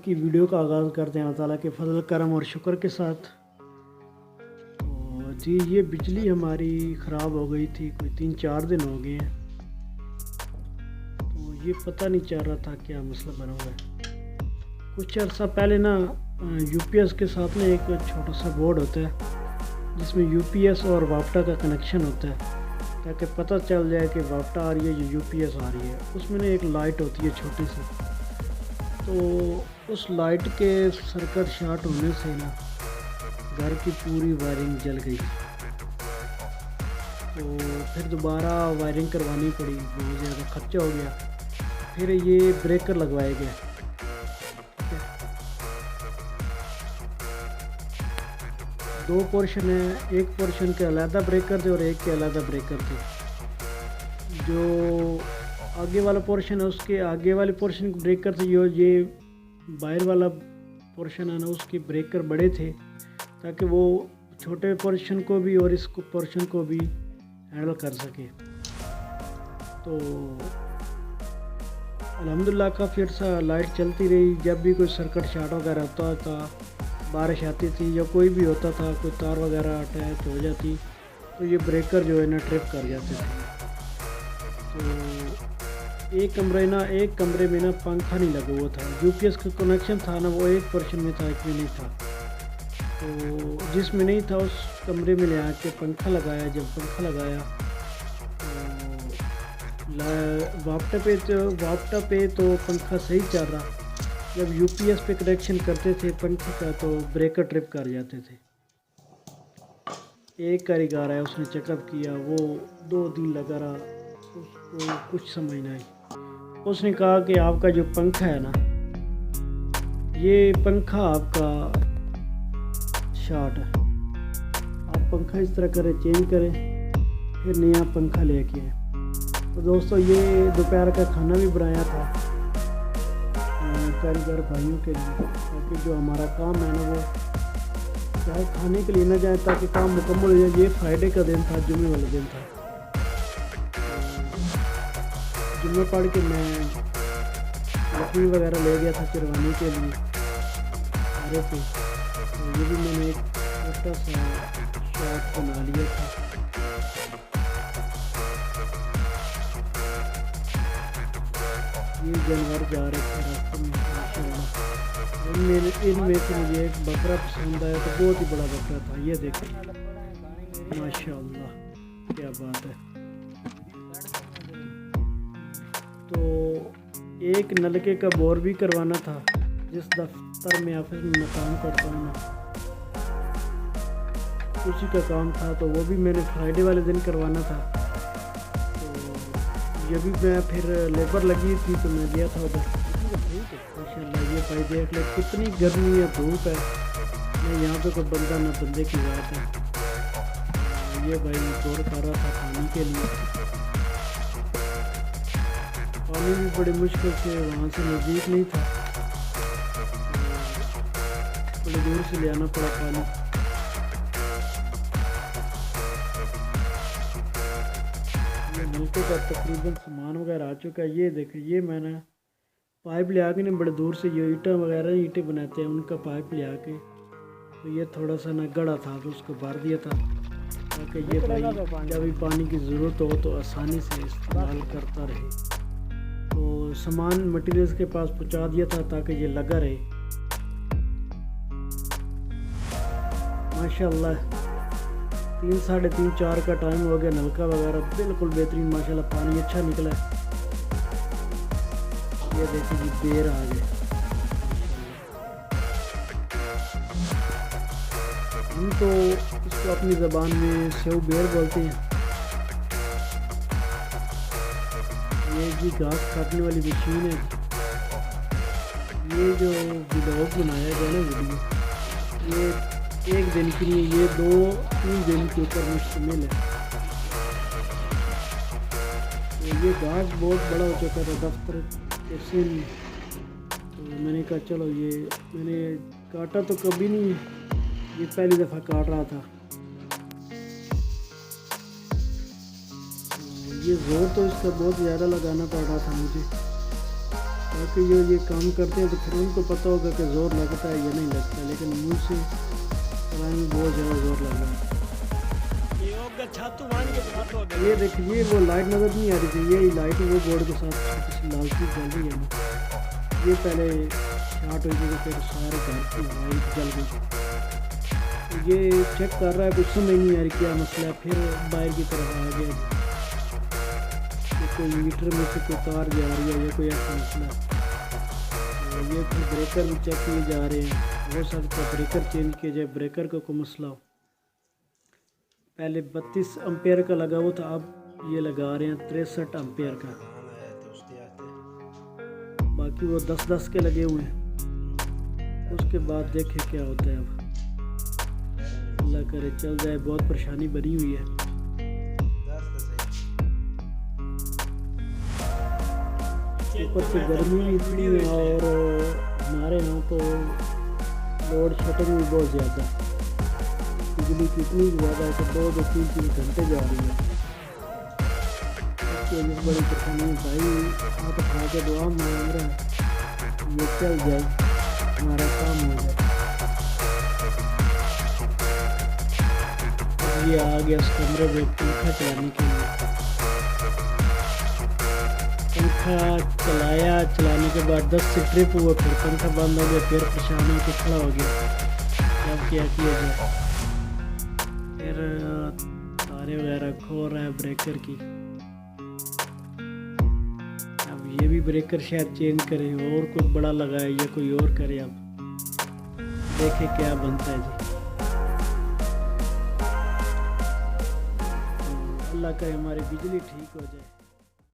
की वीडियो का आगाज़ करते हैं अल्लाह ताला के फजल करम और शुक्र के साथ। तो जी ये बिजली हमारी ख़राब हो गई थी, कोई 3-4 दिन हो गए हैं। तो ये पता नहीं चल रहा था क्या मसला बना हुआ है। कुछ अर्सा पहले ना यूपीएस के साथ ना एक छोटा सा बोर्ड होता है जिसमें यूपीएस और वापटा का कनेक्शन होता है, ताकि पता चल जाए कि वापटा आ रही है या यूपीएस आ रही है। उसमें ना एक लाइट होती है छोटी सी, तो उस लाइट के सर्किट शॉर्ट होने से ना घर की पूरी वायरिंग जल गई। तो फिर दोबारा वायरिंग करवानी पड़ी, बहुत ज़्यादा खर्चा हो गया। फिर ये ब्रेकर लगवाए गए। दो पोर्शन है, एक पोर्शन के अलग ब्रेकर थे और एक के अलग ब्रेकर थे। जो आगे वाला पोर्शन है उसके आगे वाले पोर्शन के ब्रेकर थे, ये बाहर वाला पोर्शन है ना उसके ब्रेकर बड़े थे, ताकि वो छोटे पोर्शन को भी और इस पोर्शन को भी हैंडल कर सके। तो अल्हम्दुलिल्लाह काफ़ी अर्सा लाइट चलती रही। जब भी कोई सर्किट शॉर्ट वगैरह होता था, बारिश आती थी या कोई भी होता था, कोई तार वगैरह अटैच हो जाती, तो ये ब्रेकर जो है ना ट्रिप कर जाते थे। तो एक कमरे में ना पंखा नहीं लगा हुआ था। यूपीएस का कनेक्शन था ना वो एक पोर्शन में था, एक में नहीं था। तो जिसमें नहीं था उस कमरे में ले आके पंखा लगाया। जब पंखा लगाया तो वापटा पे तो पंखा सही चल रहा। जब यूपीएस पे कनेक्शन करते थे पंखे का तो ब्रेकर ट्रिप कर जाते थे। एक कारीगर है, उसने चेकअप किया, वो 2 दिन लगा रहा, उसको कुछ समझ नहीं आई। उसने कहा कि आपका जो पंखा है ना, ये पंखा आपका शॉर्ट है, आप पंखा इस तरह करें, चेंज करें, फिर नया पंखा लेके आए। तो दोस्तों ये दोपहर का खाना भी बनाया था कारीगर भाइयों के लिए, ताकि जो हमारा काम है ना वो चाहे खाने के लिए ना जाए, ताकि काम मुकम्मल हो जाए। ये फ्राइडे का दिन था, जुम्मे वाला दिन था। जुम्मे पढ़ के मैं लकड़ी वगैरह ले गया था चिरवाने के लिए सारे पे। तो ये भी मैंने एक छोटा सा शॉट बना लिया था। ये जानवर जा रहे थे रास्ते में माशाल्लाह। इनमें से मुझे एक बकरा पसंद आया, तो बहुत ही बड़ा बकरा था। ये देखें माशाल्लाह, क्या बात है। तो एक नलके का बोर भी करवाना था। जिस दफ्तर में ऑफिस में मैं काम करता हूँ ना, उसी का काम था, तो वो भी मैंने फ्राइडे वाले दिन करवाना था। ये भी मैं फिर लेबर लगी थी तो मैं गया था उधर। माशाल्लाह ये भाई देख ले कितनी गर्मी है, धूप है। मैं यहाँ पे कोई बंदा ना बंदे की बात है। ये भाई दौड़ कर रहा था पानी के लिए। पानी भी बड़ी मुश्किल से वहाँ से नज़दीक नहीं था, बड़ी दूर से ले आना पड़ा पानी। नलके का तकरीबन सामान वगैरह आ चुका है। ये देखें, ये मैंने पाइप ले आके ना बड़े दूर से, ये ईंटें बनाते हैं उनका पाइप ले आके, तो ये थोड़ा सा ना गड़ा था तो उसको भर दिया था, ताकि ये भाई जब भी पानी की ज़रूरत हो तो आसानी से इस्तेमाल करता रहे। तो सामान मटेरियल्स के पास पहुंचा दिया था ताकि ये लगा रहे। माशाल्लाह 3, साढ़े 3, 4 का टाइम हो गया। नलका वगैरह बिल्कुल बेहतरीन माशाल्लाह, पानी अच्छा निकला है। ये देखिए जी बेर आ गए। हम तो इसको अपनी ज़बान में सेव बेर बोलते हैं। ये जी घास काटने वाली मशीन है। ये जो व्लॉग बनाया गया ना वीडियो, ये 1 दिन के लिए, ये 2-3 दिन के ऊपर मुश्तमिल है। तो ये घास बहुत बड़ा हो चुका था दफ्तर के सीन, तो मैंने कहा चलो ये मैंने काटा तो कभी नहीं, ये पहली दफ़ा काट रहा था। तो ये जोर तो इसका बहुत ज़्यादा लगाना पड़ रहा था मुझे, बाकी जो ये काम करते हैं तो फिर उनको पता होगा कि ज़ोर लगता है या नहीं लगता, लेकिन मुझसे चलाने में बहुत ज़्यादा ज़ोर लग रहा है। ये देखिए वो लाइट नज़र नहीं आ रही थी, ये लाइट वो बोर्ड के साथ छोटी सी लाल सी जल रही है ना, ये पहले स्टार्ट हुई थी तो फिर सारे घर की लाइट जल गई। ये चेक कर रहा है, कुछ समझ नहीं आ रही क्या मसला है, फिर बाहर की तरफ आ गया, कोई मीटर में से कोई तार जा रही है या कोई ऐसा मसला है। ये फिर ब्रेकर भी चेक किए जा रहे हैं, हो सकता है ब्रेकर चेंज किया जाए, ब्रेकर का कोई मसला हो। पहले 32 एम्पेयर का लगा हुआ था, अब ये लगा रहे हैं 63 एम्पेयर का, बाकी वो 10-10 के लगे हुए हैं। उसके बाद देखें क्या होता है। अब अल्लाह करे चल जाए, बहुत परेशानी बनी हुई है। ऊपर से गर्मी भी इतनी है और हमारे यहाँ तो लोड शेडिंग भी बहुत ज़्यादा, बिजली की इतनी ज़्यादा है कि 2-3 घंटे जा रही है। इसकी वजह से बड़ी परेशानी भाई, आप खा के दुआ मांग रहे हैं ये चल जाए, हमारा काम हो जाए। ये आ गया उस कमरे में पंखा चलाने के लिए, पंखा चलाने के बाद 10 से ट्रिप हुआ, फिर पंखा बंद हो गया, फिर परेशान होकर खड़ा हो गया। अब क्या किया जाए, फिर तारे वगैरह खो रहा है ब्रेकर की। अब ये भी ब्रेकर शायद चेंज करे और कुछ बड़ा लगाए या कोई और करे। अब देखें क्या बनता है जी। अल्लाह करे हमारी बिजली ठीक हो जाए।